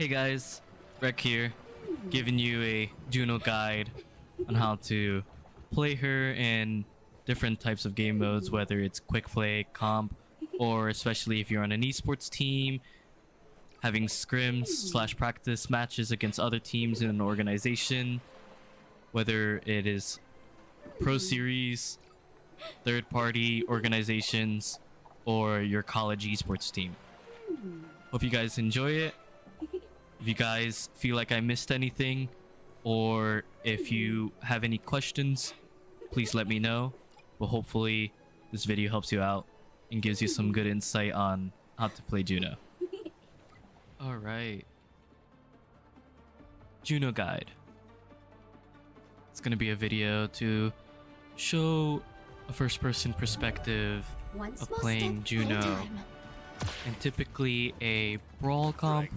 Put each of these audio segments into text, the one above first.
Hey guys, Rek here, giving you a Juno guide on how to play her in different types of game modes, whether it's quick play, comp, or especially if you're on an esports team, having scrims slash practice matches against other teams in an organization, whether it is pro series, third party organizations, or your college esports team. Hope you guys enjoy it. If you guys feel like I missed anything, or if you have any questions, please let me know. But hopefully this video helps you out and gives you some good insight on how to play Juno. Alright. Juno guide. It's gonna be a video to show a first person perspective of playing Juno. And typically a brawl comp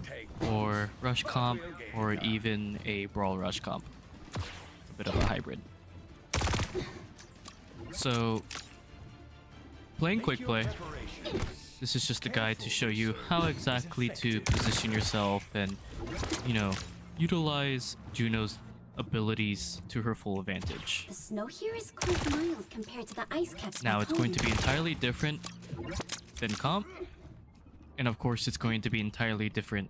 or rush comp or even a brawl rush comp. A bit of a hybrid. So playing quick play, this is just a guide to show you how exactly to position yourself and, you know, utilize Juno's abilities to her full advantage. The snow here is quite mild compared to the ice caps. Now it's going to be entirely different than comp. And of course, it's going to be entirely different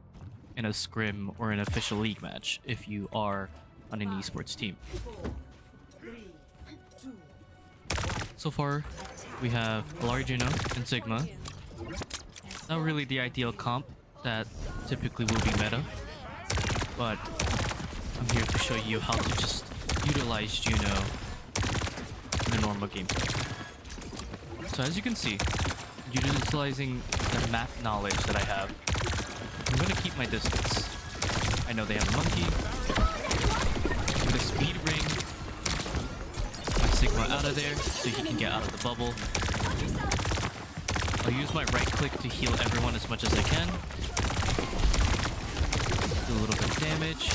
in a scrim or an official league match if you are on an esports team. So far, we have Juno and Sigma. Not really the ideal comp that typically will be meta, but I'm here to show you how to just utilize Juno in a normal gameplay. So as you can see, utilizing the map knowledge that I have, I'm going to keep my distance. I know they have a monkey. I'm going to speed ring my Sigma out of there so he can get out of the bubble. I'll use my right click to heal everyone as much as I can. Do a little bit of damage.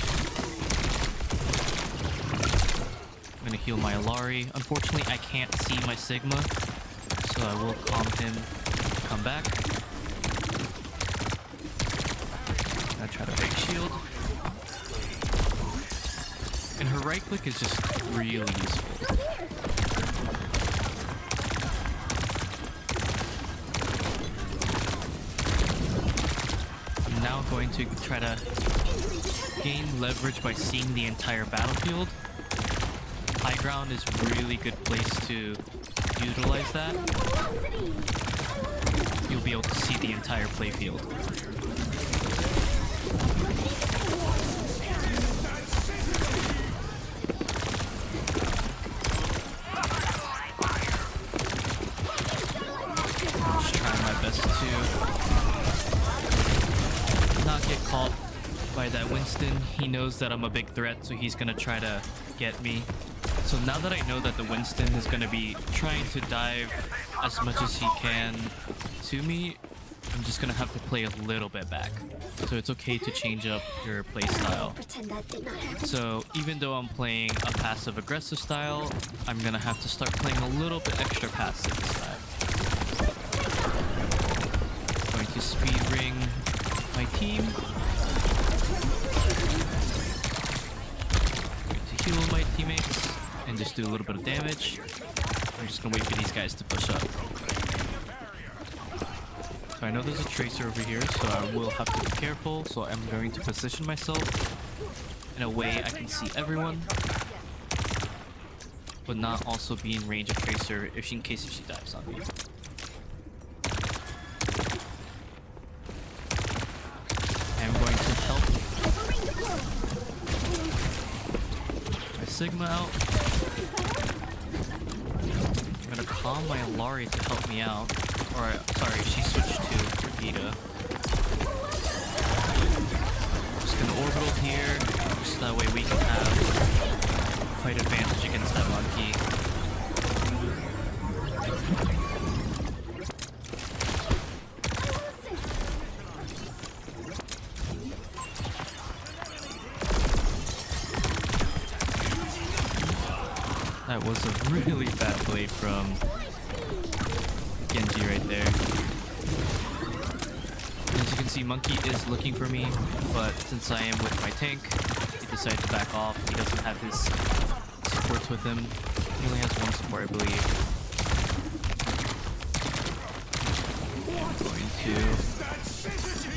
I'm going to heal my Alari. Unfortunately, I can't see my Sigma, so I will calm him. Come back. Now try to break shield. And her right click is just really useful. I'm now going to try to gain leverage by seeing the entire battlefield. High ground is a really good place to utilize that. You'll be able to see the entire playfield. Just trying my best to not get caught by that Winston. He knows that I'm a big threat, so he's gonna try to get me. So now that I know that the Winston is going to be trying to dive as much as he can to me, I'm just going to have to play a little bit back. So it's okay to change up your play style. So even though I'm playing a passive aggressive style, I'm going to have to start playing a little bit extra passive this time. Going to speed ring my team. Going to heal my teammates. And just do a little bit of damage. I'm just gonna wait for these guys to push up. So I know there's a tracer over here, so I will have to be careful. So I'm going to position myself in a way I can see everyone, but not also be in range of tracer in case she dives on me. I'm going to help my Sigma out. I'm gonna calm my Alari to help me out. Or, sorry, she switched to Vita. Just gonna orbital here, just that way we can have fight advantage against that monkey. That was a really bad play from Genji right there. As you can see, see Monkey is looking for me, but since I am with my tank, he decided to back off. He doesn't have his supports with him. He only has one support, I believe. I'm going to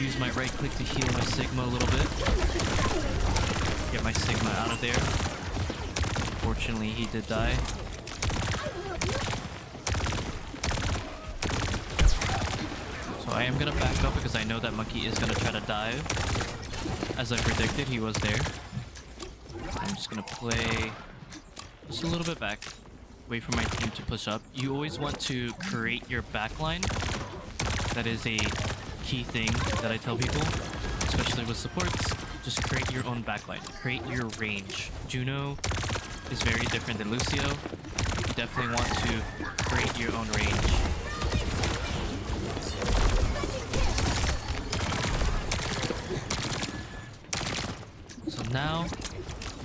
use my right click to heal my Sigma a little bit. Get my Sigma out of there. Unfortunately, he did die. So I am gonna back up because I know that Monkey is gonna try to dive. As I predicted, he was there. I'm just gonna play just a little bit back. Wait for my team to push up. You always want to create your backline. That is a key thing that I tell people, especially with supports. Just create your own backline. Create your range. Juno is very different than Lucio. You definitely want to create your own range. So now,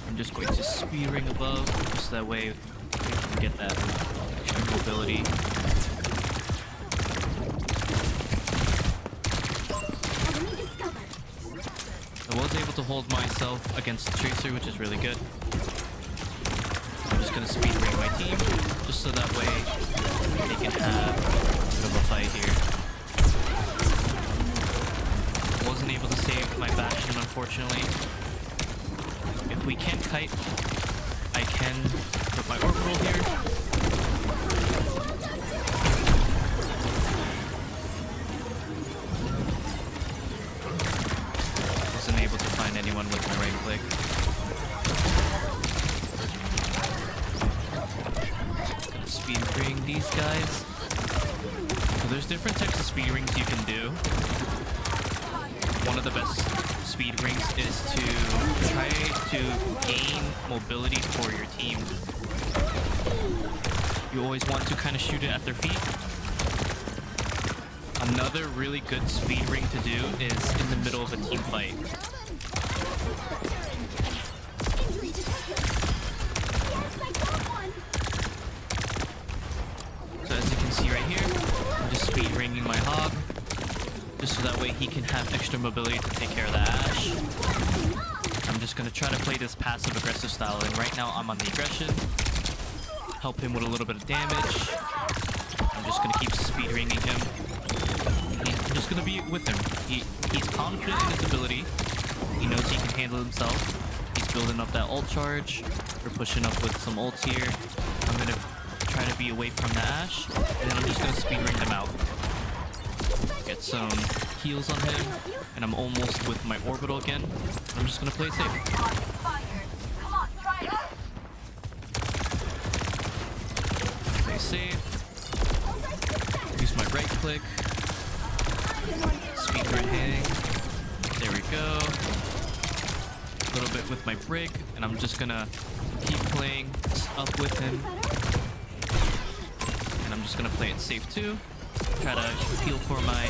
I'm just going to speed ring above, just that way we can get that extra mobility. I was able to hold myself against the Tracer, which is really good. I'm just gonna speed ring my team, just so that way they can have a bit of a fight here. Wasn't able to save my Bastion, unfortunately. If we can kite, I can put my orbital here. Wasn't able to find anyone with my right click. Gonna speed ring these guys. So there's different types of speed rings you can do. One of the best speed rings is to try to gain mobility for your team. You always want to kind of shoot it at their feet. Another really good speed ring to do is in the middle of a team fight. So as you can see right here, I'm just speed ringing my Hog, just so that way he can have extra mobility to take care of the Ashe. I'm just gonna try to play this passive aggressive style, and right now I'm on the aggression. Help him with a little bit of damage. I'm just gonna keep speed ringing him. I'm just gonna be with him. He's confident in his ability. He knows he can handle himself. He's building up that ult charge. We're pushing up with some ults here. I'm gonna try to be away from the Ashe, and then I'm just gonna speed ring him out. Get some heals on him, and I'm almost with my orbital again. I'm just gonna play it safe. Play safe. Use my right click. Speed ring. There we go. A little bit with my brig, and I'm just gonna keep playing up with him. And I'm just gonna play it safe too. Try to heal for my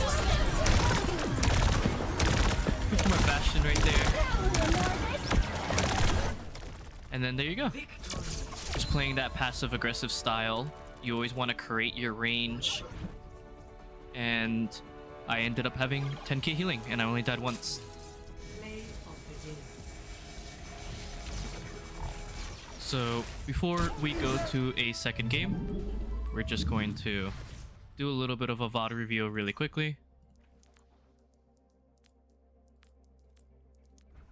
Bastion right there. And then there you go. Just playing that passive aggressive style. You always want to create your range. And I ended up having 10k healing, and I only died once. So before we go to a second game, we're just going to do a little bit of a VOD review really quickly.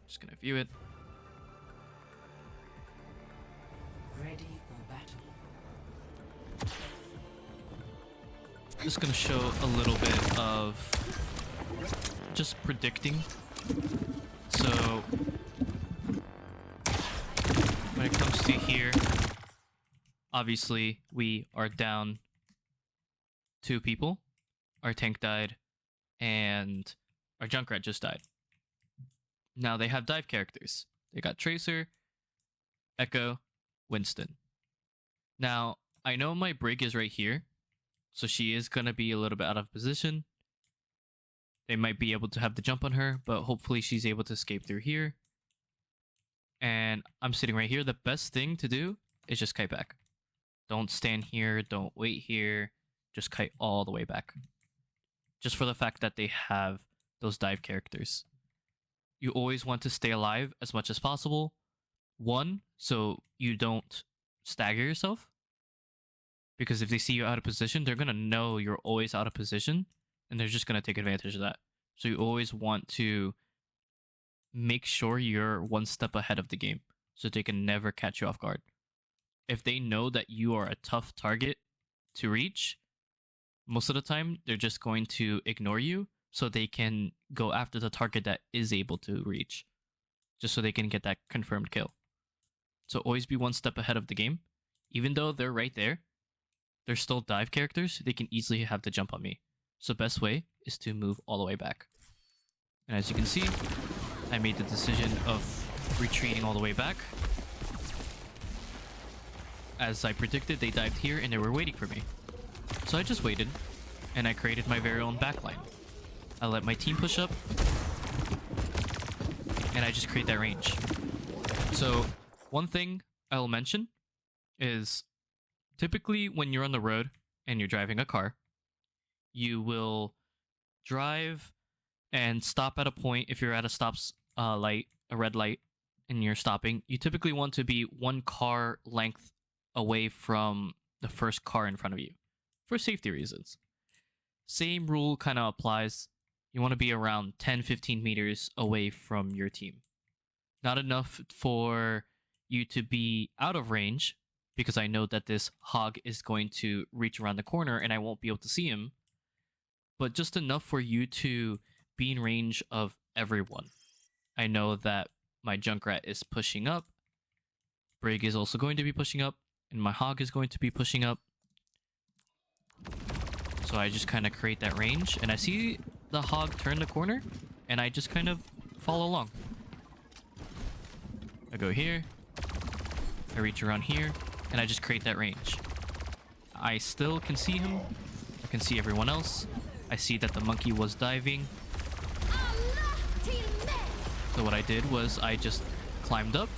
Just gonna view it. Ready for battle. Just gonna show a little bit of just predicting. So when it comes to here, obviously we are down 2 people. Our tank died, and our Junkrat just died. Now they have dive characters. They got Tracer, Echo, Winston. Now, I know my brig is right here, so she is going to be a little bit out of position. They might be able to have the jump on her, but hopefully she's able to escape through here. And I'm sitting right here. The best thing to do is just kite back. Don't stand here, don't wait here. Just kite all the way back. Just for the fact that they have those dive characters. You always want to stay alive as much as possible. One, so you don't stagger yourself. Because if they see you out of position, they're going to know you're always out of position. And they're just going to take advantage of that. So you always want to make sure you're one step ahead of the game. So they can never catch you off guard. If they know that you are a tough target to reach, most of the time, they're just going to ignore you so they can go after the target that is able to reach, just so they can get that confirmed kill. So always be one step ahead of the game. Even though they're right there, they're still dive characters. They can easily have the jump on me. So best way is to move all the way back. And as you can see, I made the decision of retreating all the way back. As I predicted, they dived here and they were waiting for me. So I just waited, and I created my very own backline. I let my team push up, and I just create that range. So one thing I'll mention is typically when you're on the road and you're driving a car, you will drive and stop at a point. If you're at a light, a red light, and you're stopping, you typically want to be one car length away from the first car in front of you for safety reasons. Same rule kind of applies. You want to be around 10-15 meters away from your team. Not enough for you to be out of range, because I know that this hog is going to reach around the corner and I won't be able to see him, but just enough for you to be in range of everyone. I know that my Junkrat is pushing up, Brig is also going to be pushing up, and my hog is going to be pushing up. So I just kind of create that range, and I see the hog turn the corner, and I just kind of follow along. I go here, I reach around here, and I just create that range. I still can see him, I can see everyone else. I see that the monkey was diving. So what I did was I just climbed up,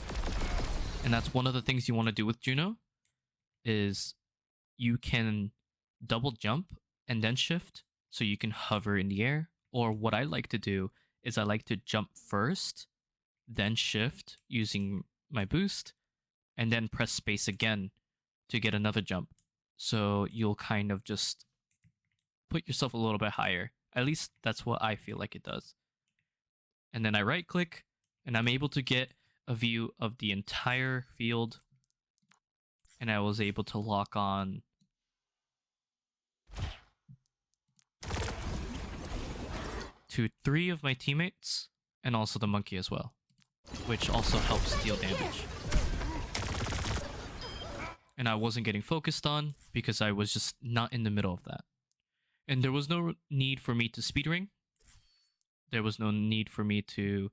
and that's one of the things you want to do with Juno, is you can double jump and then shift, so you can hover in the air. Or what I like to do is I like to jump first, then shift using my boost, and then press space again to get another jump. So you'll kind of just put yourself a little bit higher. At least that's what I feel like it does. And then I right click, and I'm able to get a view of the entire field. And I was able to lock on to 3 of my teammates, and also the monkey as well, which also helps deal damage. And I wasn't getting focused on because I was just not in the middle of that. And there was no need for me to speedring. There was no need for me to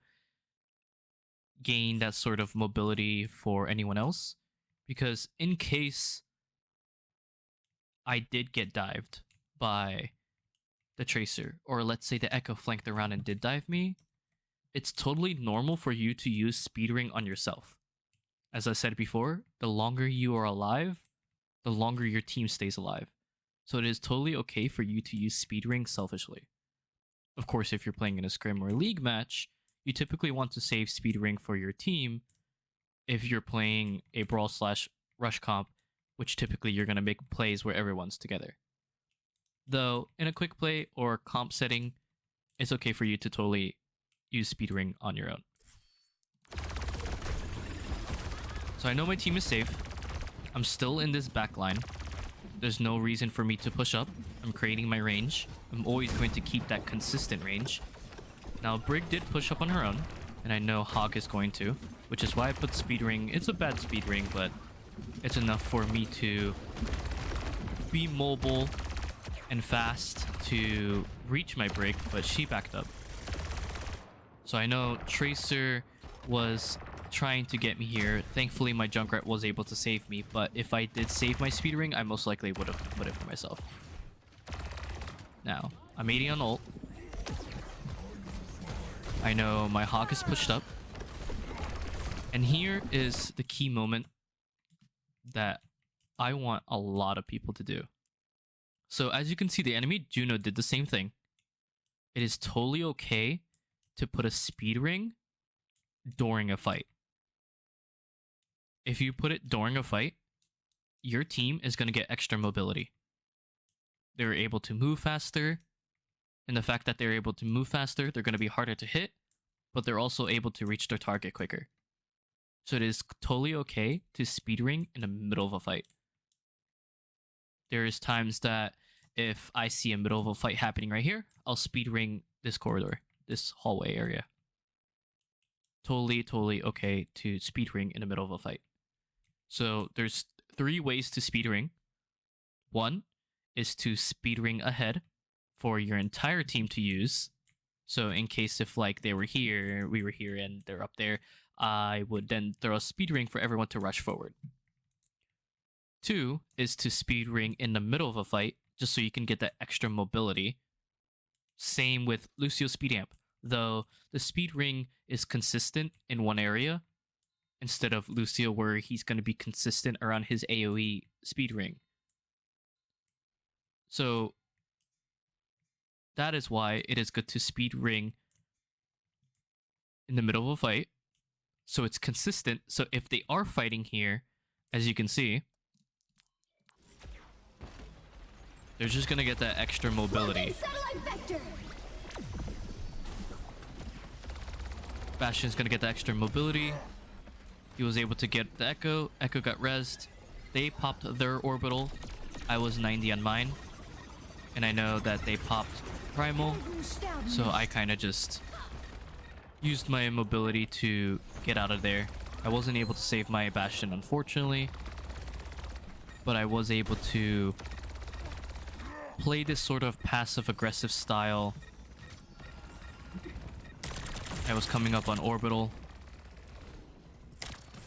gain that sort of mobility for anyone else, because in case I did get dived by the Tracer, or let's say the Echo flanked around and did dive me, it's totally normal for you to use speedring on yourself. As I said before, the longer you are alive, the longer your team stays alive. So it is totally okay for you to use speedring selfishly. Of course, if you're playing in a scrim or a league match, you typically want to save speedring for your team if you're playing a brawl/rush comp, which typically you're going to make plays where everyone's together. Though, in a quick play or comp setting, it's okay for you to totally use speedring on your own. So I know my team is safe. I'm still in this back line. There's no reason for me to push up. I'm creating my range. I'm always going to keep that consistent range. Now, Brig did push up on her own, and I know Hog is going to, which is why I put speed ring. It's a bad speed ring, but it's enough for me to be mobile and fast to reach my Brig, but she backed up. So I know Tracer was trying to get me here. Thankfully, my Junkrat was able to save me, but if I did save my speed ring, I most likely would have put it for myself. Now, I'm 80 on ult. I know my Hawk is pushed up. And here is the key moment that I want a lot of people to do. So as you can see, the enemy Juno did the same thing. it is totally okay to put a speed ring during a fight. If you put it during a fight, your team is going to get extra mobility. They're able to move faster, and the fact that they're able to move faster, they're going to be harder to hit, but they're also able to reach their target quicker. So it is totally okay to speed ring in the middle of a fight. There is times that if I see a middle of a fight happening right here, I'll speed ring this corridor, this hallway area. Totally okay to speed ring in the middle of a fight. So there's 3 ways to speed ring. One is to speed ring ahead for your entire team to use. So in case if like they were here, we were here, and they're up there, I would then throw a speed ring for everyone to rush forward. 2 is to speed ring in the middle of a fight, just so you can get that extra mobility. Same with Lucio's speed amp, though the speed ring is consistent in one area, instead of Lucio where he's going to be consistent around his AoE speed ring. So that is why it is good to speed ring in the middle of a fight, so it's consistent. So if they are fighting here, as you can see, they're just going to get that extra mobility. Bastion's going to get the extra mobility. He was able to get the Echo. Echo got rezzed. They popped their orbital. I was 90 on mine. And I know that they popped Primal. So I kind of just used my mobility to get out of there. I wasn't able to save my Bastion, unfortunately. But I was able to play this sort of passive-aggressive style. I was coming up on orbital.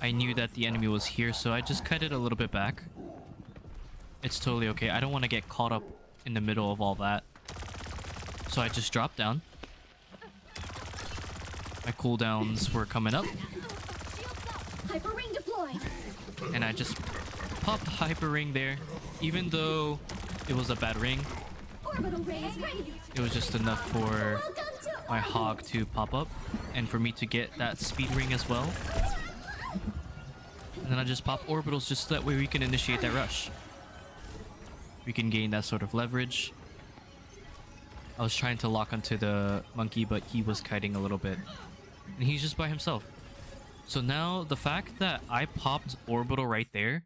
I knew that the enemy was here, so I just kited a little bit back. It's totally okay. I don't want to get caught up in the middle of all that. So I just dropped down. My cooldowns were coming up. Hyper ring deployed. And I just popped hyper ring there. Even though it was a bad ring, Orbital ring is ready. it was just enough for my hog to pop up and for me to get that speed ring as well. And then I just pop orbitals just so that way we can initiate that rush. We can gain that sort of leverage. I was trying to lock onto the monkey, but he was kiting a little bit. And he's just by himself. So now the fact that I popped orbital right there,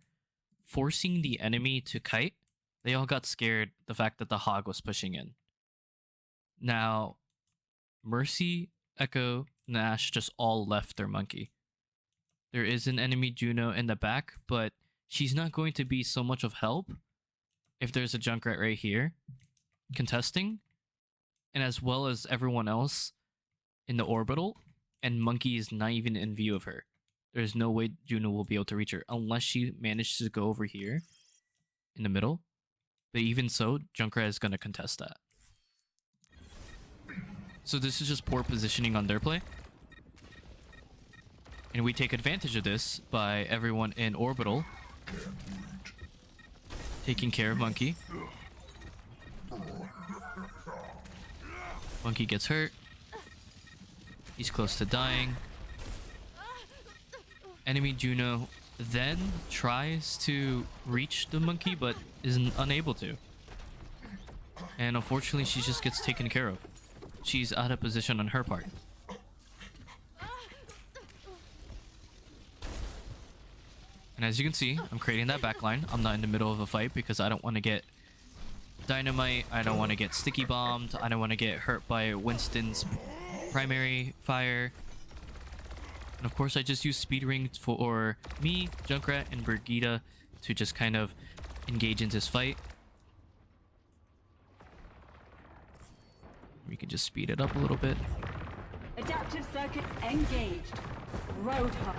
forcing the enemy to kite, they all got scared the fact that the hog was pushing in. Now, Mercy, Echo, Nash just all left their monkey. There is an enemy Juno in the back, but she's not going to be so much of help if there's a Junkrat right here contesting, and as well as everyone else in the orbital, and Monkey is not even in view of her. There's no way Juno will be able to reach her unless she manages to go over here in the middle. But even so, Junkrat is going to contest that. So this is just poor positioning on their play. And we take advantage of this by everyone in orbital taking care of Monkey. Monkey gets hurt. He's close to dying. Enemy Juno then tries to reach the monkey, but is unable to. And unfortunately, she just gets taken care of. She's out of position on her part. And as you can see, I'm creating that backline. I'm not in the middle of a fight because I don't want to get dynamite. I don't want to get sticky bombed. I don't want to get hurt by Winston's primary fire. And of course, I just use speed ring for me, Junkrat, and Brigitte to just kind of engage into this fight. We can just speed it up a little bit. Adaptive circuits engaged. Roadhog.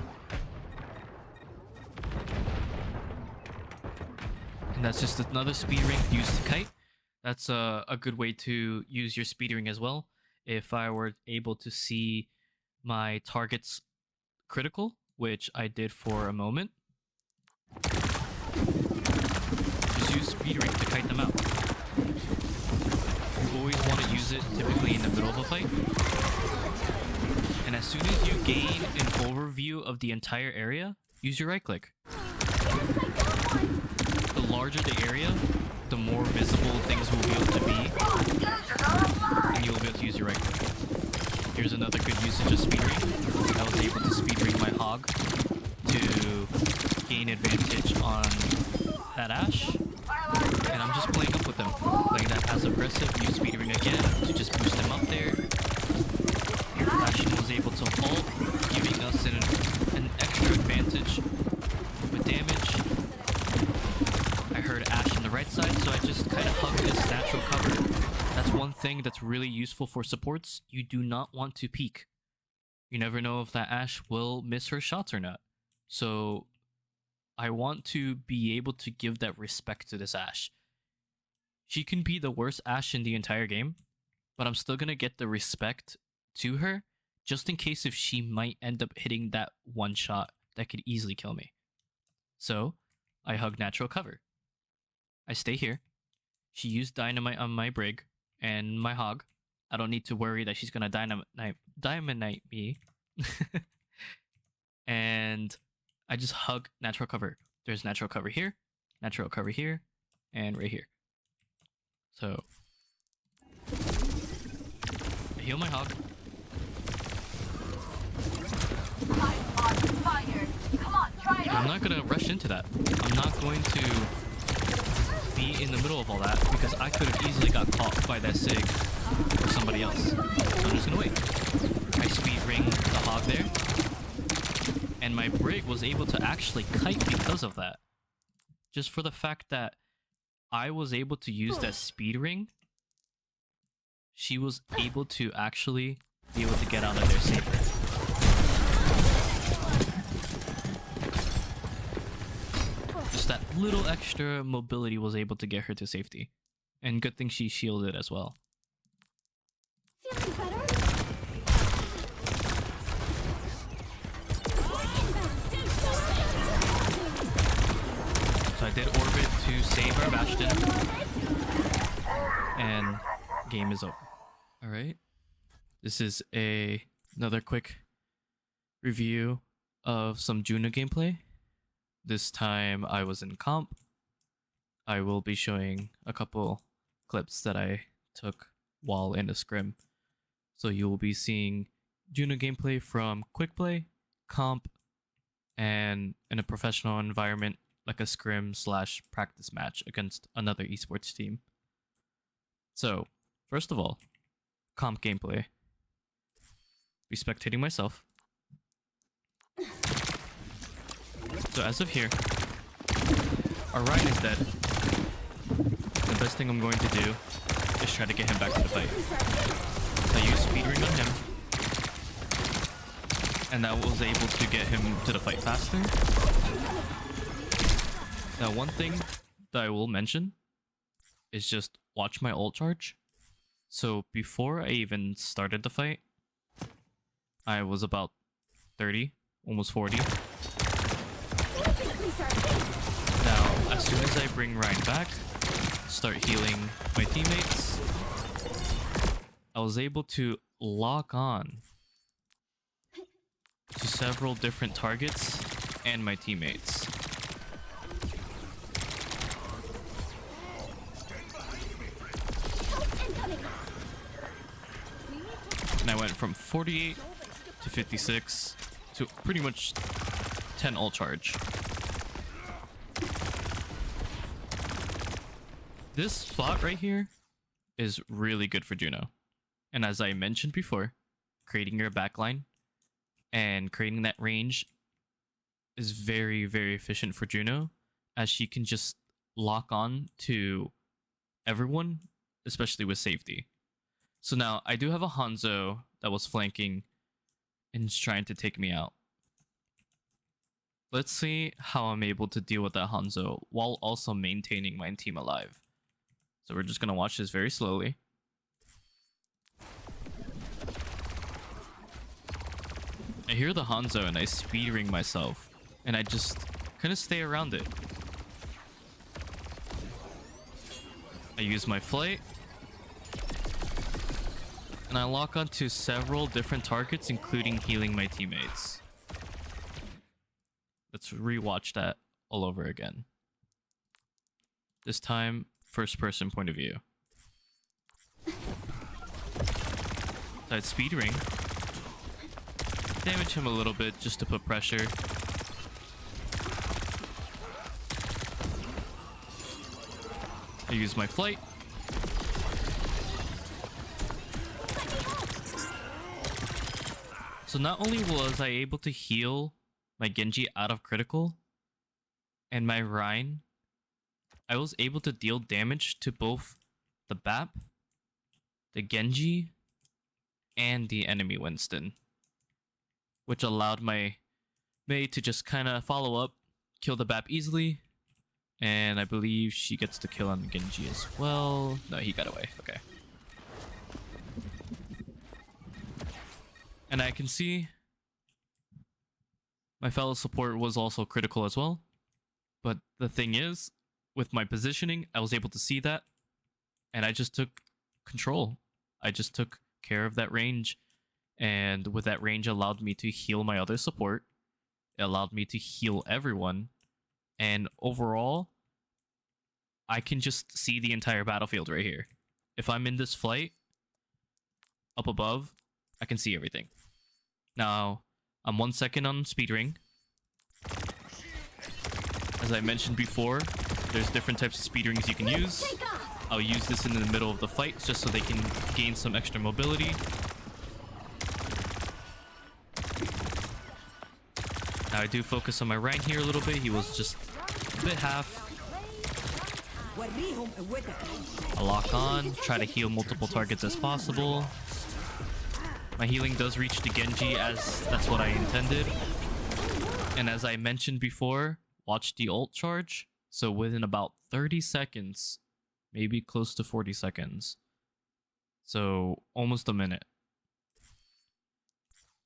And that's just another speed ring used to kite. That's a good way to use your speed ring as well. If I were able to see my targets critical, which I did for a moment, just use speed ring to kite them out. You always want to use it typically in the middle of a fight. And as soon as you gain an overview of the entire area, use your right click. The larger the area, the more visible things will be able to be, and you'll be able to use your right click. Here's another good usage of speed ring. I was able to speed ring my hog to gain advantage on that Ashe, and I'm just playing up with him, playing that as aggressive, use speed ring again to just boost him up there. Ashe was able to ult, giving us an extra advantage with damage. I heard Ashe on the right side, so I just kind of hugged this natural cover. That's one thing that's really useful for supports. You do not want to peek. You never know if that Ashe will miss her shots or not. So I want to be able to give that respect to this Ashe. She can be the worst Ashe in the entire game, but I'm still going to get the respect to her just in case if she might end up hitting that one shot that could easily kill me. So I hug natural cover. I stay here. She used dynamite on my brig and my hog. I don't need to worry that she's going to dynamite me. And I just hug natural cover. There's natural cover here, and right here. So I heal my hog. I'm not gonna rush into that. I'm not going to be in the middle of all that because I could have easily got caught by that Sig or somebody else. So I'm just gonna wait. I speed ring the hog there. And my brig was able to actually kite because of that. Just for the fact that I was able to use that speed ring, she was able to actually be able to get out of there safer. Just that little extra mobility was able to get her to safety. And good thing she shielded as well. Feeling better? So I did orbit to save our Bastion. And game is over. Alright. This is another quick review of some Juno gameplay. This time I was in comp. I will be showing a couple clips that I took while in a scrim. So you will be seeing Juno gameplay from quick play, comp, and in a professional environment like a scrim / practice match against another esports team. So, first of all, comp gameplay. Be spectating myself. So as of here, Orion is dead. The best thing I'm going to do is try to get him back to the fight. I used speedring on him, and that was able to get him to the fight faster. Now, one thing that I will mention is just watch my ult charge. So before I even started the fight, I was about 30, almost 40. Now, as soon as I bring Ryan back, start healing my teammates, I was able to lock on to several different targets and my teammates. And I went from 48 to 56 to pretty much 10 ult charge. This spot right here is really good for Juno. And as I mentioned before, creating your backline and creating that range is very, very efficient for Juno, as she can just lock on to everyone, especially with safety. So now I do have a Hanzo that was flanking and is trying to take me out. Let's see how I'm able to deal with that Hanzo while also maintaining my team alive. So we're just going to watch this very slowly. I hear the Hanzo and I speed ring myself, and I just kind of stay around it. I use my flight. And I lock onto several different targets, including healing my teammates. Let's rewatch that all over again. This time, first person point of view. Side speed ring. Damage him a little bit just to put pressure. I use my flight. So not only was I able to heal my Genji out of critical and my Rhine, I was able to deal damage to both the BAP, the Genji, and the enemy Winston, which allowed my Mei to just kind of follow up, kill the BAP easily, and I believe she gets the kill on the Genji as well. No, he got away. Okay. And I can see my fellow support was also critical as well. But the thing is, with my positioning, I was able to see that, and I just took control. I just took care of that range, and with that range allowed me to heal my other support. It allowed me to heal everyone, and overall, I can just see the entire battlefield right here. If I'm in this flight, up above, I can see everything. Now, I'm 1 second on speed ring. As I mentioned before, there's different types of speed rings you can use. I'll use this in the middle of the fight just so they can gain some extra mobility. Now I do focus on my Rhine here a little bit. He was just a bit half. I lock on, try to heal multiple targets as possible. My healing does reach the Genji as that's what I intended. And as I mentioned before, watch the ult charge. So within about 30 seconds, maybe close to 40 seconds. So almost a minute.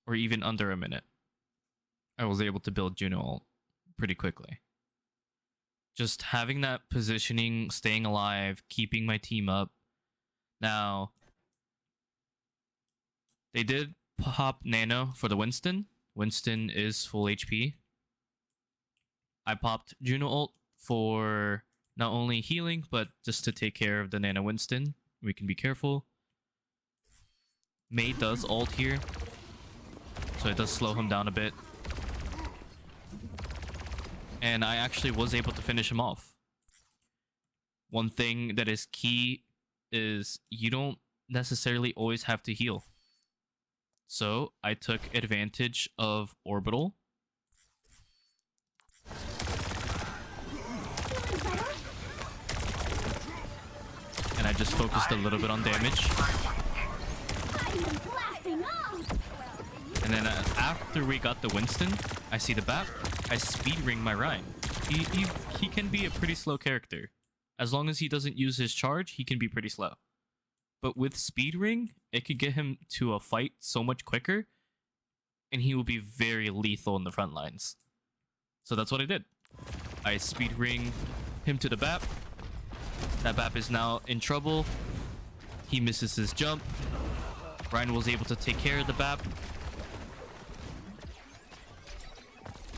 Or even under a minute. I was able to build Juno ult pretty quickly. Just having that positioning, staying alive, keeping my team up. Now, they did pop Nano for the Winston. Winston is full HP. I popped Juno ult for not only healing, but just to take care of the Nano Winston. We can be careful. Mei does ult here, so it does slow him down a bit. And I actually was able to finish him off. One thing that is key is you don't necessarily always have to heal. So I took advantage of Orbital. And I just focused a little bit on damage. And then after we got the Winston, I see the BAP. I speed ring my Rhine. He can be a pretty slow character. As long as he doesn't use his charge, he can be pretty slow. But with speed ring, it could get him to a fight so much quicker, and he will be very lethal in the front lines. So that's what I did. I speed ring him to the BAP. That BAP is now in trouble. He misses his jump. Ryan was able to take care of the BAP.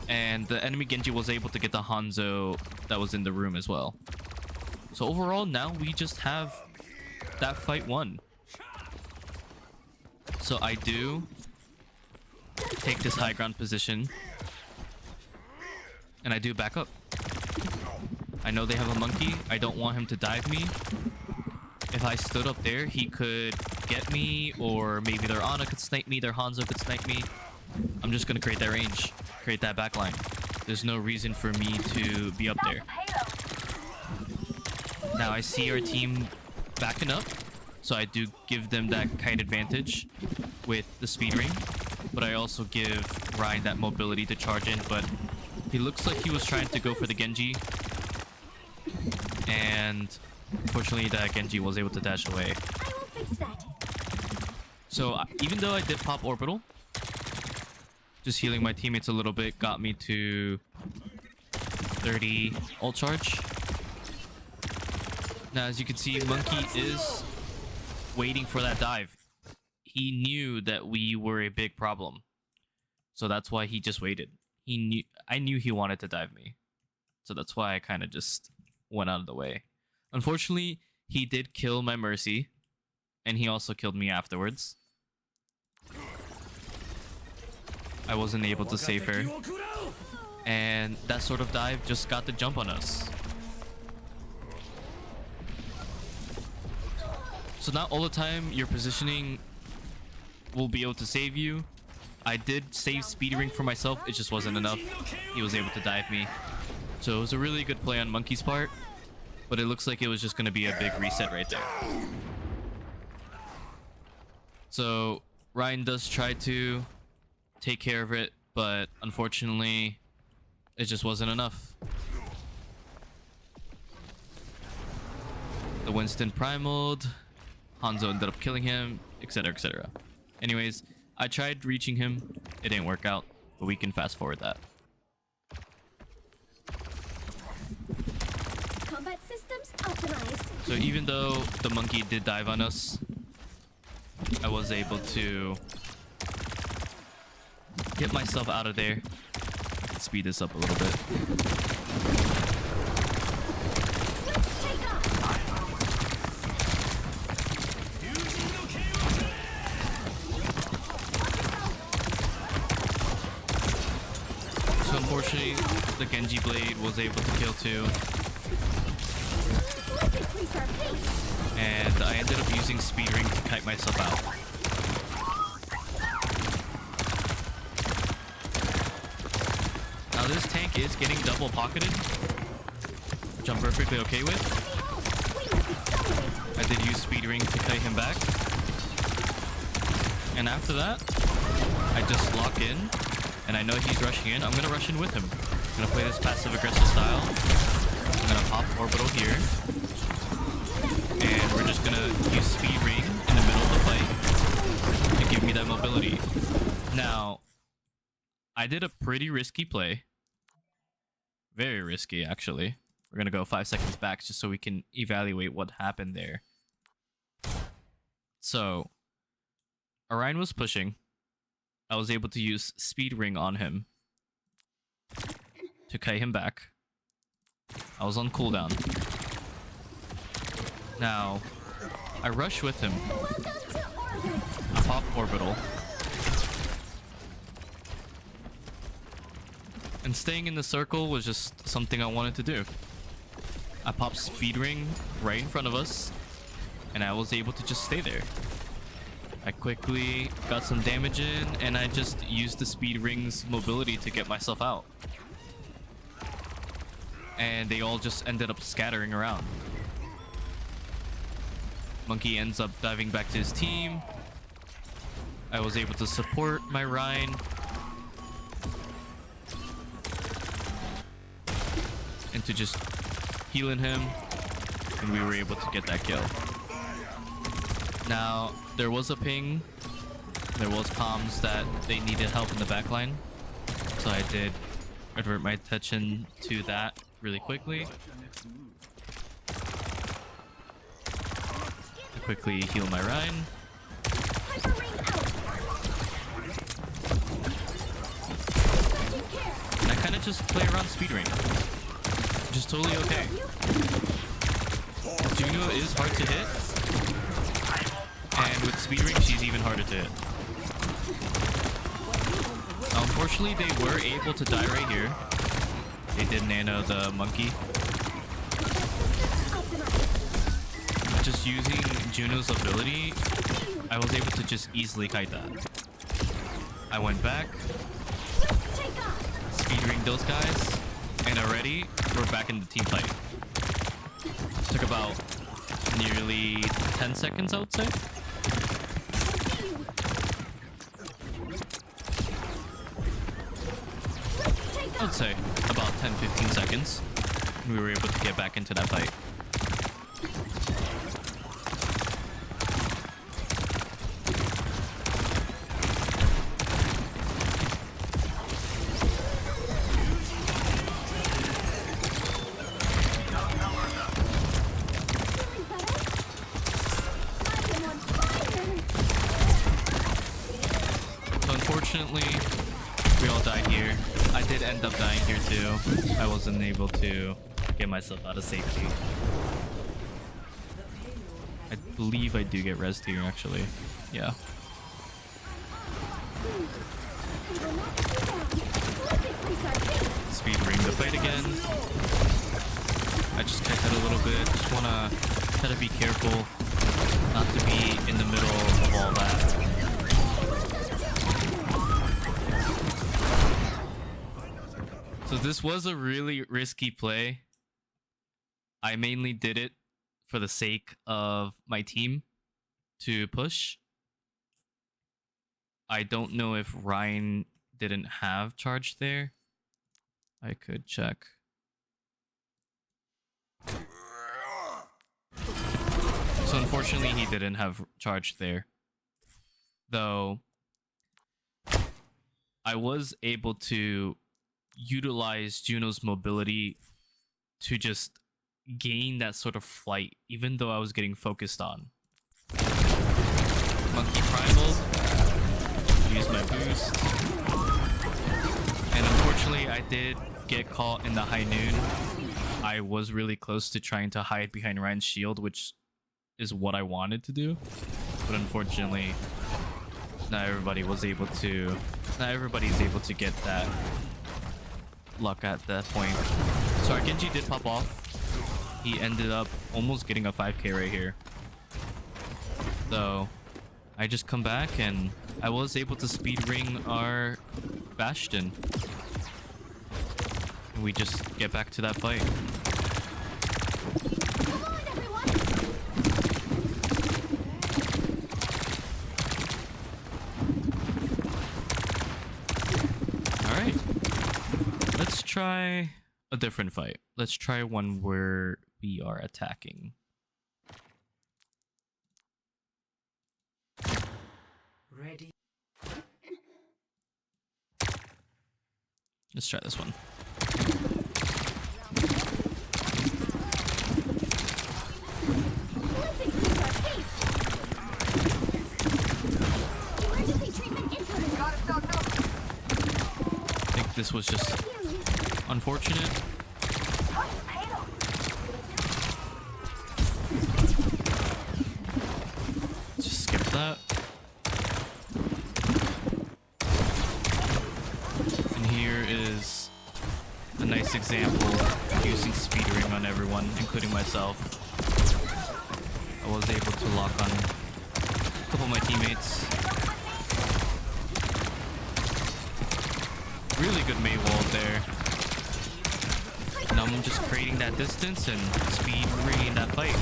And the enemy Genji was able to get the Hanzo that was in the room as well. So overall, now we just have that fight won. So I do take this high ground position. And I do back up. I know they have a monkey. I don't want him to dive me. If I stood up there, he could get me, or maybe their Ana could snipe me, their Hanzo could snipe me. I'm just gonna create that range, create that backline. There's no reason for me to be up there. Now I see our team backing up, so I do give them that kite advantage with the speed ring, but I also give Ryan that mobility to charge in, but he looks like he was trying to go for the Genji, and unfortunately that Genji was able to dash away. I will fix that. So even though I did pop Orbital, just healing my teammates a little bit got me to 30 ult charge. Now, as you can see, Monkey is waiting for that dive. he knew that we were a big problem. So that's why he just waited. I knew he wanted to dive me. So that's why I kind of just went out of the way. Unfortunately, he did kill my Mercy, and he also killed me afterwards. I wasn't able to save her. And that sort of dive just got the jump on us. So not all the time your positioning will be able to save you. I did save speed ring for myself, it just wasn't enough. He was able to dive me. So it was a really good play on Monkey's part, but it looks like it was just going to be a big reset right there. So Ryan does try to take care of it, but unfortunately it just wasn't enough. The Winston primaled, Hanzo ended up killing him, etc, etc. Anyways, I tried reaching him, it didn't work out, but we can fast forward that. Combat systems optimized. So even though the monkey did dive on us, I was able to get myself out of there. Let's speed this up a little bit. Let's take off. So unfortunately, the Genji Blade was able to kill two. Let's increase our pace. And I ended up using speed ring to kite myself out. Now this tank is getting double pocketed, which I'm perfectly okay with. We must accelerate. I did use speed ring to kite him back. And after that, I just lock in, and I know he's rushing in. I'm gonna rush in with him. I'm gonna play this passive aggressive style. I'm gonna pop orbital here. And we're just gonna use speed ring in the middle of the fight to give me that mobility. Now, I did a pretty risky play. Very risky, actually. We're gonna go 5 seconds back just so we can evaluate what happened there. So, Orion was pushing. I was able to use speed ring on him to kite him back. I was on cooldown. Now, I rush with him. Welcome to orbit. I pop orbital. And staying in the circle was just something I wanted to do. I popped speed ring right in front of us, and I was able to just stay there. I quickly got some damage in, and I just used the speed ring's mobility to get myself out. And they all just ended up scattering around. Monkey ends up diving back to his team. I was able to support my Rhine. Into just healing him. And we were able to get that kill. Now, there was a ping. There was comms that they needed help in the backline. So I did divert my attention to that really quickly. Quickly heal my Rhine. Hyper ring out. Taking care. And I kind of just play around speed ring. Which is totally okay. Juno is hard to hit. And with speed ring, she's even harder to hit. Now, unfortunately, they were able to die right here. They did nano the monkey. Just using Juno's ability, I was able to just easily kite that. I went back, Let's take off. speed ring those guys, and already we're back in the team fight. Took about nearly 10 seconds, I would say. I would say about 10-15 seconds. And we were able to get back into that fight. Feeling better? I am on fire. unfortunately, we all died here. I did end up dying here too. I wasn't able to get myself out of safety. I believe I do get rezzed here, actually. Yeah. Speed ring the fight again. I just kicked it a little bit. Just wanna try to be careful not to be in the middle of all that. So this was a really risky play. I mainly did it for the sake of my team to push. I don't know if Ryan didn't have charge there. I could check. So unfortunately, he didn't have charge there. Though, I was able to utilize Juno's mobility to just gain that sort of flight, even though I was getting focused on. Monkey Primal. Use my boost. And unfortunately, I did get caught in the high noon. I was really close to trying to hide behind Ryan's shield, which is what I wanted to do. But unfortunately, not everybody's able to get that luck at that point. So our Genji did pop off. He ended up almost getting a 5k right here. So I just come back and I was able to speed ring our Bastion. And we just get back to that fight. Come on, everyone! Alright. Let's try a different fight. Let's try one where we are attacking. Ready. Let's try this one. Let's increase our pace! Emergency treatment implemented! I think this was just unfortunate. Just skip that. And here is a nice example of using speed ring on everyone, including myself. I was able to lock on a couple of my teammates. Really good Mei wall there. Now I'm just creating that distance and speed ringing that fight.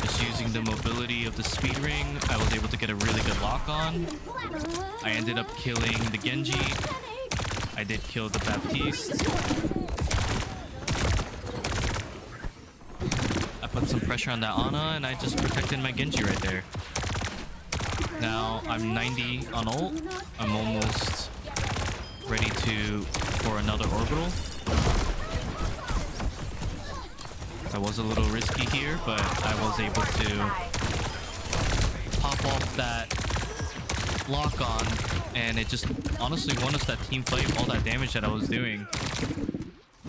Just using the mobility of the speed ring, I was able to get a really good lock on. I ended up killing the Genji. I did kill the Baptiste. I put some pressure on that Ana and I just protected my Genji right there. Now I'm 90 on ult. I'm almost ready for another orbital. I was a little risky here, but I was able to pop off that lock on, and it just honestly won us that team fight, all that damage that I was doing.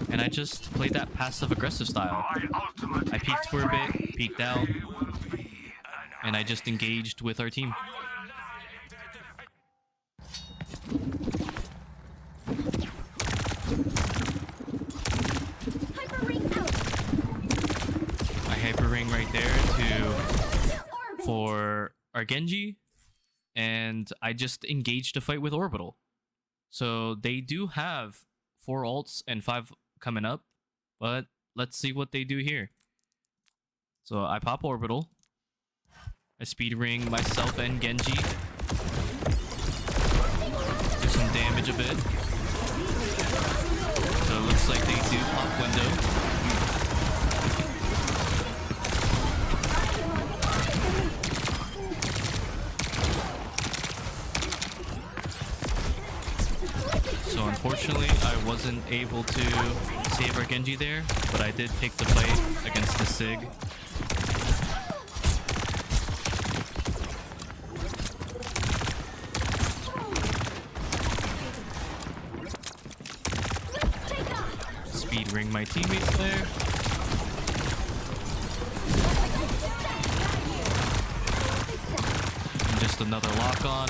And I just played that passive aggressive style. I peeked for a bit, peeked out, and I just engaged with our team. Hyper ring out! I hyper ring right there for our Genji, and I just engaged a fight with Orbital. So they do have 4 ults and 5 coming up, but let's see what they do here. So I pop Orbital. I speed ring myself and Genji. Do some damage a bit. So it looks like they do pop window. So unfortunately, I wasn't able to save our Genji there, but I did take the fight against the Sig. speed ring my teammates there. And just another lock on.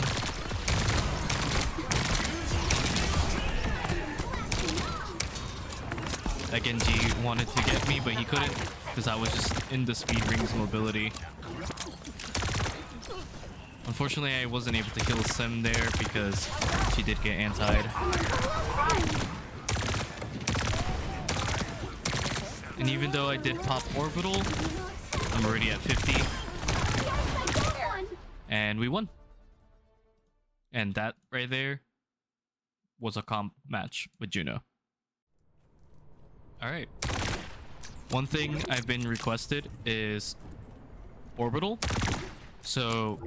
That Genji wanted to get me, but he couldn't because I was just in the speed ring's mobility. Unfortunately, I wasn't able to kill Sim there because she did get antied. And even though I did pop orbital, I'm already at 50. And we won. And that right there was a comp match with Juno. Alright. One thing I've been requested is orbital. So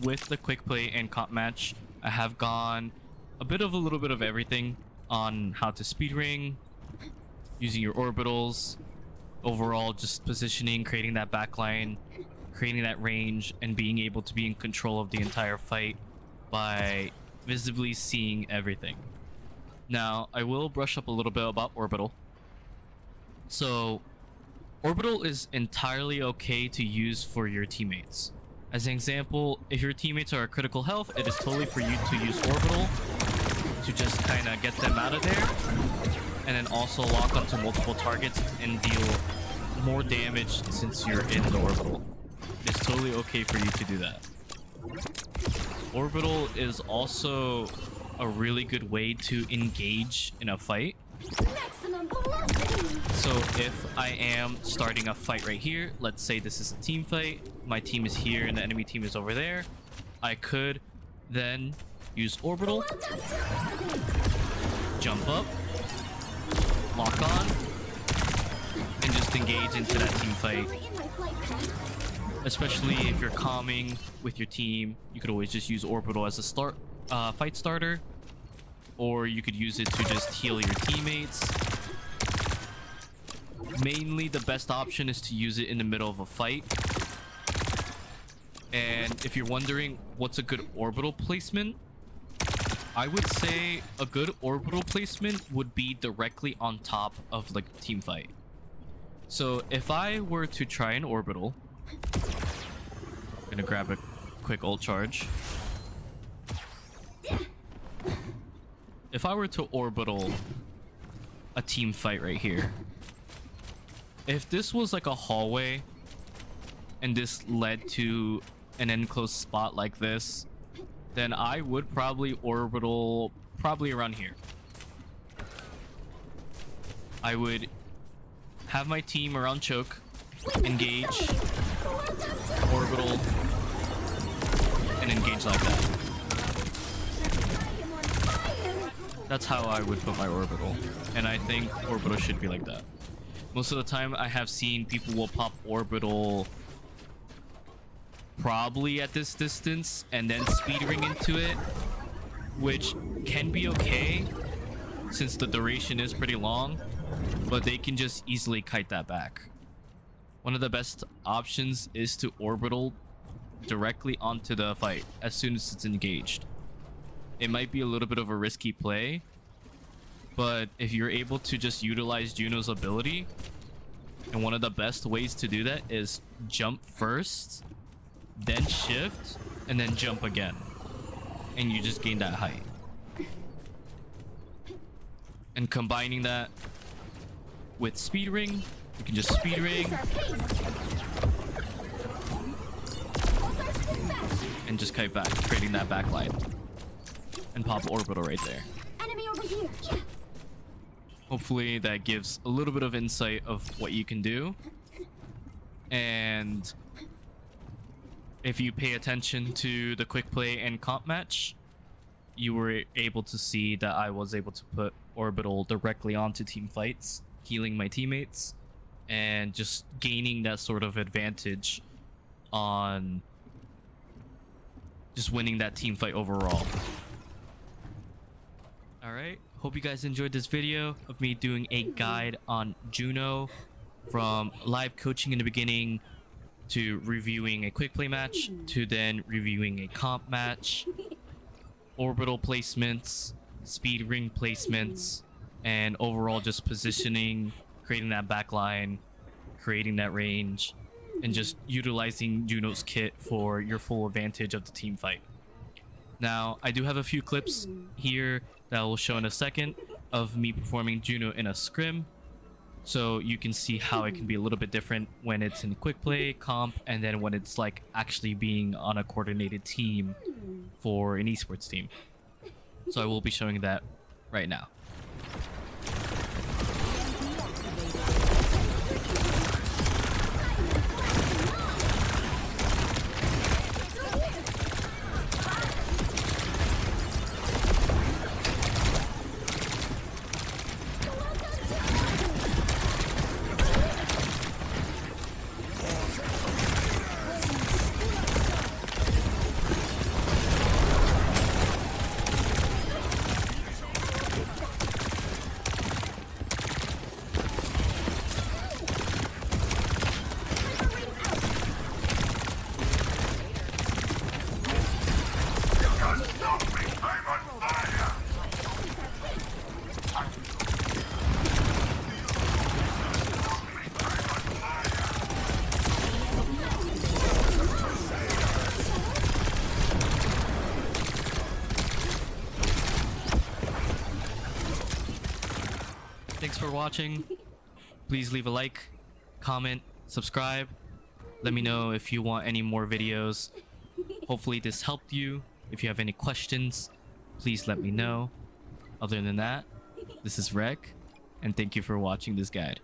with the quick play and comp match, I have gone a little bit of everything on how to speed ring, using your orbitals, overall just positioning, creating that backline, creating that range, and being able to be in control of the entire fight by visibly seeing everything. Now, I will brush up a little bit about orbital. So, orbital is entirely okay to use for your teammates. As an example, if your teammates are at critical health, it is totally for you to use orbital to just kind of get them out of there, and then also lock onto multiple targets and deal more damage since you're in the orbital. It's totally okay for you to do that. Orbital is also a really good way to engage in a fight. So if I am starting a fight right here, let's say this is a team fight, my team is here and the enemy team is over there, I could then use orbital, jump up, lock on, and just engage into that team fight. Especially if you're calming with your team, you could always just use orbital as a fight starter, or you could use it to just heal your teammates. Mainly, the best option is to use it in the middle of a fight. And if you're wondering what's a good orbital placement, I would say a good orbital placement would be directly on top of like team fight. So if I were to try an orbital, I'm gonna grab a quick ult charge. If I were to orbital a team fight right here, if this was like a hallway and this led to an enclosed spot like this, then I would probably orbital around here. I would have my team around choke, engage, orbital, and engage like that. That's how I would put my orbital, and I think orbital should be like that. Most of the time I have seen people will pop orbital probably at this distance and then speed ring into it, which can be okay since the duration is pretty long, but they can just easily kite that back. One of the best options is to orbital directly onto the fight as soon as it's engaged. It might be a little bit of a risky play, but if you're able to just utilize Juno's ability, and one of the best ways to do that is jump first, then shift, and then jump again, and you just gain that height. And combining that with speed ring, you can just speed ring and just kite back, creating that backline, and pop orbital right there. Enemy over here. Hopefully that gives a little bit of insight of what you can do. And if you pay attention to the quick play and comp match, you were able to see that I was able to put orbital directly onto team fights, healing my teammates, and just gaining that sort of advantage on just winning that team fight overall. Alright, hope you guys enjoyed this video of me doing a guide on Juno, from live coaching in the beginning to reviewing a quick play match to then reviewing a comp match, orbital placements, speed ring placements, and overall just positioning, creating that backline, creating that range, and just utilizing Juno's kit for your full advantage of the team fight. Now, I do have a few clips here that I will show in a second of me performing Juno in a scrim, so you can see how it can be a little bit different when it's in quick play, comp, and then when it's like actually being on a coordinated team for an esports team. So I will be showing that right now. Thanks for watching. Please leave a like, comment, subscribe. Let me know if you want any more videos. Hopefully this helped you. If you have any questions, please let me know. Other than that, this is Rek, and thank you for watching this guide.